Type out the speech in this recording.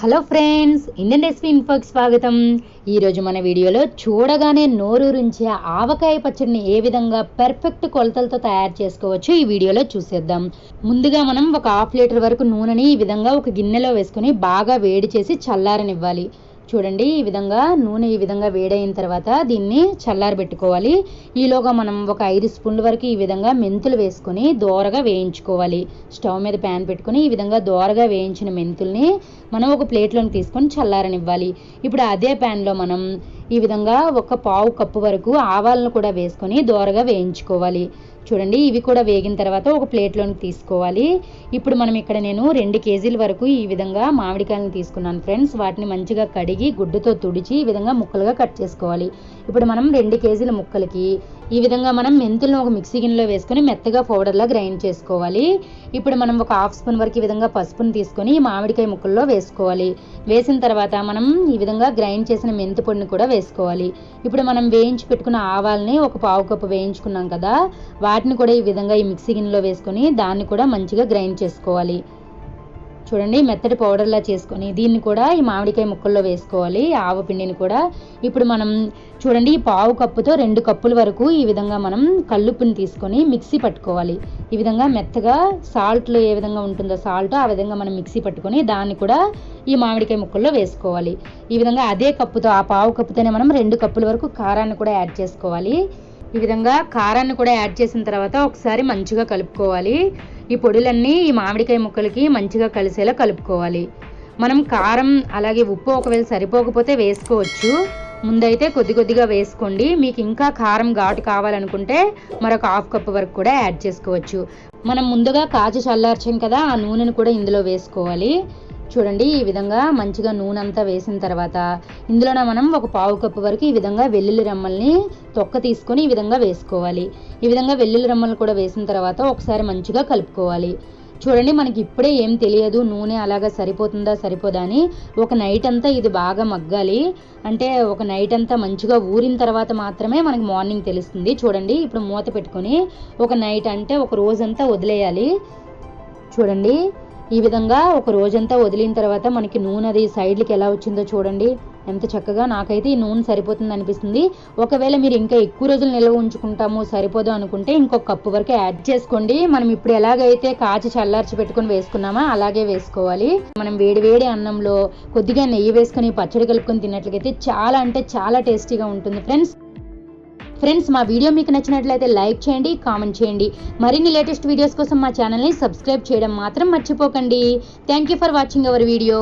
Hello friends, Indian recipe ఇన్ఫోకి స్వాగతం. ఈరోజు మన వీడియోలో చూడగానే నోరూరించే ఆవకాయ పచ్చడిని ఏ విధంగా పర్ఫెక్ట్ కొలతలతో తయారు చేసుకోవచ్చు ఈ వీడియోలో చూసేద్దాం. ముందుగా మనం ఒక 1/2 లీటర్ వరకు నూనెని ఈ విధంగా ఒక గిన్నెలో వేసుకొని బాగా వేడి చేసి చల్లారనివ్వాలి. చూడండి, ఈ విధంగా నూనె ఈ విధంగా వేడైన తర్వాత దీన్ని చల్లారబెట్టుకోవాలి. ఈలోగా మనం ఒక 5 స్పూన్ల వరకు ఈ విధంగా మెంతులు వేసుకొని దోరగా వేయించుకోవాలి. స్టవ్ మీద ప్యాన్ పెట్టుకొని ఈ విధంగా దోరగా వేయించిన మెంతుల్ని మనం ఒక ప్లేట్లోకి తీసుకొని చల్లారనివ్వాలి. ఇప్పుడు అదే ప్యాన్లో మనం ఈ విధంగా ఒక 1/2 కప్పు వరకు ఆవాలను కూడా వేసుకొని దోరగా వేయించుకోవాలి. చూడండి, ఇవి కూడా వేగిన తర్వాత ఒక ప్లేట్లోకి తీసుకోవాలి. ఇప్పుడు మనం ఇక్కడ నేను 2 కేజీల వరకు ఈ విధంగా మామిడికాయలను తీసుకున్నాను ఫ్రెండ్స్. వాటిని మంచిగా కడిగి గుడ్డుతో తుడిచి ఈ విధంగా ముక్కలుగా కట్ చేసుకోవాలి. ఇప్పుడు మనం 2 కేజీల ముక్కలకి ఈ విధంగా మనం మెంతులను ఒక మిక్సీ గిన్నెలో వేసుకొని మెత్తగా పౌడర్లా గ్రైండ్ చేసుకోవాలి. ఇప్పుడు మనం ఒక 1/2 స్పూన్ వరకు ఈ విధంగా పసుపుని తీసుకొని మామిడికాయ ముక్కల్లో వేసుకోవాలి. వేసిన తర్వాత మనం ఈ విధంగా గ్రైండ్ చేసిన మెంతి పొడిని కూడా వేసుకోవాలి. ఇప్పుడు మనం వేయించి పెట్టుకున్న ఆవాల్ని ఒక 1/2 కప్పు వేయించుకున్నాం కదా, వాటిని కూడా ఈ విధంగా ఈ మిక్సీ గిన్నెలో వేసుకొని దాన్ని కూడా మంచిగా గ్రైండ్ చేసుకోవాలి. చూడండి, మెత్తటి పౌడర్లా చేసుకొని దీన్ని కూడా ఈ మామిడికాయ ముక్కల్లో వేసుకోవాలి, ఆవ పిండిని కూడా. ఇప్పుడు మనం చూడండి, ఈ 1/2 కప్పుతో 2 కప్పుల వరకు ఈ విధంగా మనం కల్లుప్పుని తీసుకొని మిక్సీ పట్టుకోవాలి. ఈ విధంగా మెత్తగా సాల్ట్లో ఏ విధంగా ఉంటుందో సాల్ట్ ఆ విధంగా మనం మిక్సీ పట్టుకొని దాన్ని కూడా ఈ మామిడికాయ ముక్కల్లో వేసుకోవాలి. ఈ విధంగా అదే కప్పుతో ఆ 1/2 కప్పుతోనే మనం 2 కప్పుల వరకు కారాన్ని కూడా యాడ్ చేసుకోవాలి. ఈ విధంగా కారాన్ని కూడా యాడ్ చేసిన తర్వాత ఒకసారి మంచిగా కలుపుకోవాలి. ఈ పొడులన్నీ ఈ మామిడికాయ ముక్కలకి మంచిగా కలిసేలా కలుపుకోవాలి. మనం కారం అలాగే ఉప్పు ఒకవేళ సరిపోకపోతే వేసుకోవచ్చు. ముందైతే కొద్దిగా వేసుకోండి. మీకు ఇంకా కారం ఘాటు కావాలనుకుంటే మరొక 1/2 కప్పు వరకు కూడా యాడ్ చేసుకోవచ్చు. మనం ముందుగా కాచి చల్లార్చాం కదా, ఆ నూనెను కూడా ఇందులో వేసుకోవాలి. చూడండి, ఈ విధంగా మంచిగా నూనె అంతా వేసిన తర్వాత ఇందులోనే మనం ఒక 1/2 కప్పు వరకు ఈ విధంగా వెల్లుల్లి రెమ్మల్ని తొక్క తీసుకొని ఈ విధంగా వేసుకోవాలి. ఈ విధంగా వెల్లుల్లి రెమ్మలు కూడా వేసిన తర్వాత ఒకసారి మంచిగా కలుపుకోవాలి. చూడండి, మనకి ఇప్పుడే ఏం తెలియదు నూనె అలాగా సరిపోతుందా సరిపోదా అని. ఒక నైట్ అంతా ఇది బాగా మగ్గాలి. అంటే ఒక నైట్ అంతా మంచిగా ఊరిన తర్వాత మాత్రమే మనకి మార్నింగ్ తెలుస్తుంది. చూడండి, ఇప్పుడు మూత పెట్టుకొని ఒక నైట్ అంటే ఒక రోజంతా వదిలేయాలి. చూడండి, ఈ విధంగా ఒక రోజంతా వదిలిన తర్వాత మనకి నూనె అది సైడ్లకి ఎలా వచ్చిందో చూడండి, ఎంత చక్కగా. నాకైతే ఈ నూనె సరిపోతుంది అనిపిస్తుంది. ఒకవేళ మీరు ఇంకా ఎక్కువ రోజులు నిల్వ ఉంచుకుంటాము సరిపోదు అనుకుంటే ఇంకొక కప్పు వరకు యాడ్ చేసుకోండి. మనం ఇప్పుడు ఎలాగైతే కాచి చల్లార్చి పెట్టుకొని వేసుకున్నామో అలాగే వేసుకోవాలి. మనం వేడి అన్నంలో కొద్దిగా నెయ్యి వేసుకొని పచ్చడి కలుపుకొని తిన్నట్లయితే చాలా అంటే చాలా టేస్టీగా ఉంటుంది ఫ్రెండ్స్. మా వీడియో మీకు నచ్చినట్లయితే లైక్ చేయండి, కామెంట్ చేయండి. మరిన్ని లేటెస్ట్ వీడియోస్ కోసం మా ఛానల్ని సబ్స్క్రైబ్ చేయడం మాత్రం మర్చిపోకండి. Thank you for watching our video.